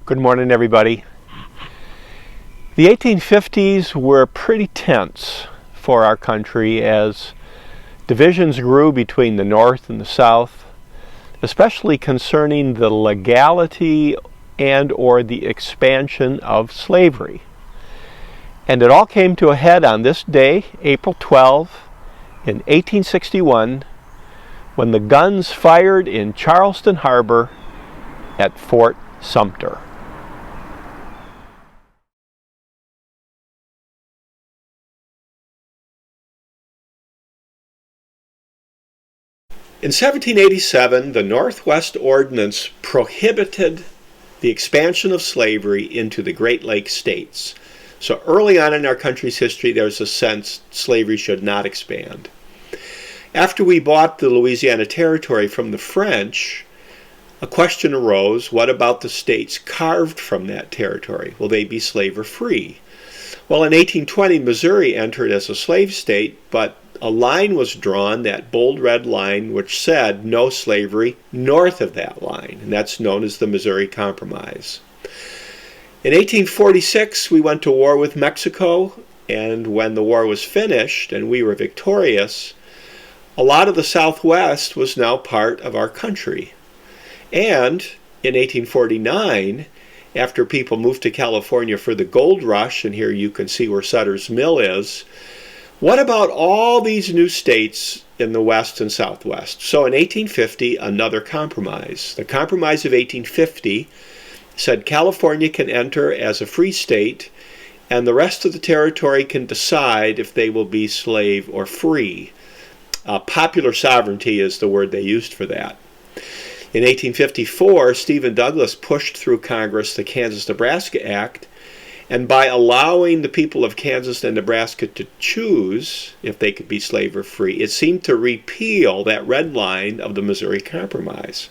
Good morning, everybody. The 1850s were pretty tense for our country as divisions grew between the North and the South, especially concerning the legality and or the expansion of slavery. And it all came to a head on this day, April 12, in 1861, when the guns fired in Charleston Harbor at Fort Sumter. In 1787, the Northwest Ordinance prohibited the expansion of slavery into the Great Lakes states. So early on in our country's history, there's a sense slavery should not expand. After we bought the Louisiana Territory from the French, a question arose, what about the states carved from that territory? Will they be slave or free? Well, in 1820, Missouri entered as a slave state, but a line was drawn, that bold red line, which said no slavery north of that line, and that's known as the Missouri Compromise. In 1846, we went to war with Mexico, and when the war was finished and we were victorious, a lot of the Southwest was now part of our country. And in 1849, after people moved to California for the gold rush, and here you can see where Sutter's Mill is, what about all these new states in the West and Southwest? So in 1850, another compromise. The Compromise of 1850 said California can enter as a free state, and the rest of the territory can decide if they will be slave or free. Popular sovereignty is the word they used for that. In 1854, Stephen Douglas pushed through Congress the Kansas-Nebraska Act, and by allowing the people of Kansas and Nebraska to choose if they could be slave or free, it seemed to repeal that red line of the Missouri Compromise.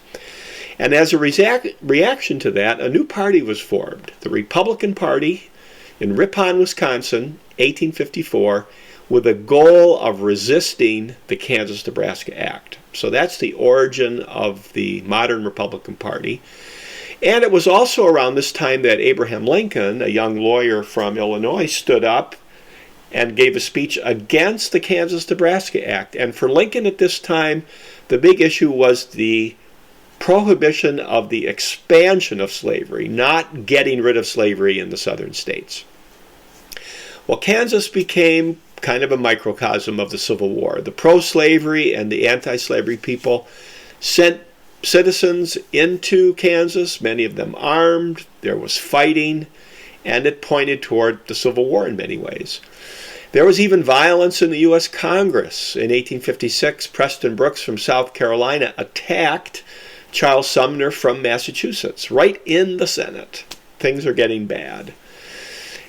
And as a reaction to that, a new party was formed, the Republican Party in Ripon, Wisconsin, 1854, with a goal of resisting the Kansas-Nebraska Act. So that's the origin of the modern Republican Party. And it was also around this time that Abraham Lincoln, a young lawyer from Illinois, stood up and gave a speech against the Kansas-Nebraska Act. And for Lincoln at this time, the big issue was the prohibition of the expansion of slavery, not getting rid of slavery in the southern states. Well, Kansas became kind of a microcosm of the Civil War. The pro-slavery and the anti-slavery people sent citizens into Kansas, many of them armed. There was fighting, and it pointed toward the Civil War in many ways. There was even violence in the U.S. Congress. In 1856, Preston Brooks from South Carolina attacked Charles Sumner from Massachusetts, right in the Senate. Things are getting bad.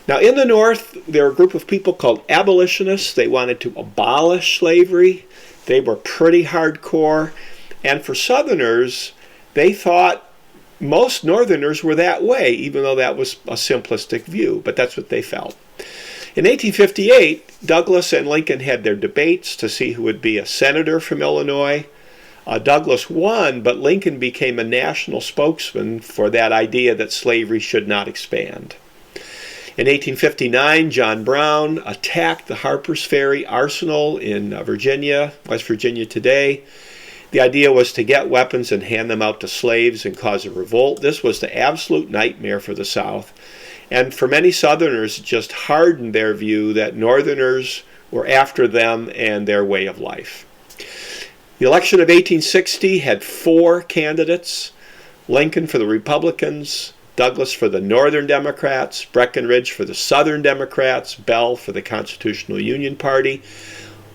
Now, in the North, there were a group of people called abolitionists. They wanted to abolish slavery. They were pretty hardcore. And for Southerners, they thought most Northerners were that way, even though that was a simplistic view, but that's what they felt. In 1858, Douglas and Lincoln had their debates to see who would be a senator from Illinois. Douglas won, but Lincoln became a national spokesman for that idea that slavery should not expand. In 1859, John Brown attacked the Harper's Ferry Arsenal in Virginia, West Virginia today. The idea was to get weapons and hand them out to slaves and cause a revolt. This was the absolute nightmare for the South. And for many Southerners, it just hardened their view that Northerners were after them and their way of life. The election of 1860 had 4 candidates: Lincoln for the Republicans, Douglas for the Northern Democrats, Breckinridge for the Southern Democrats, Bell for the Constitutional Union Party.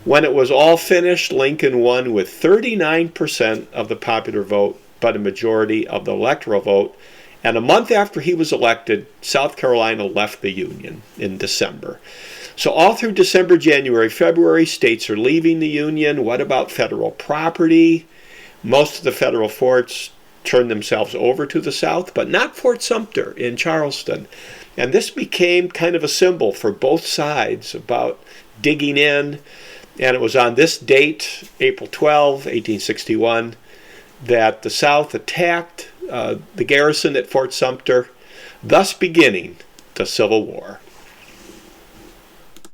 When it was all finished, Lincoln won with 39% of the popular vote, but a majority of the electoral vote. And a month after he was elected, South Carolina left the Union in December. So all through December, January, February, states are leaving the Union. What about federal property? Most of the federal forts turned themselves over to the South, but not Fort Sumter in Charleston. And this became kind of a symbol for both sides about digging in. And it was on this date, April 12, 1861, that the South attacked the garrison at Fort Sumter thus beginning the Civil War.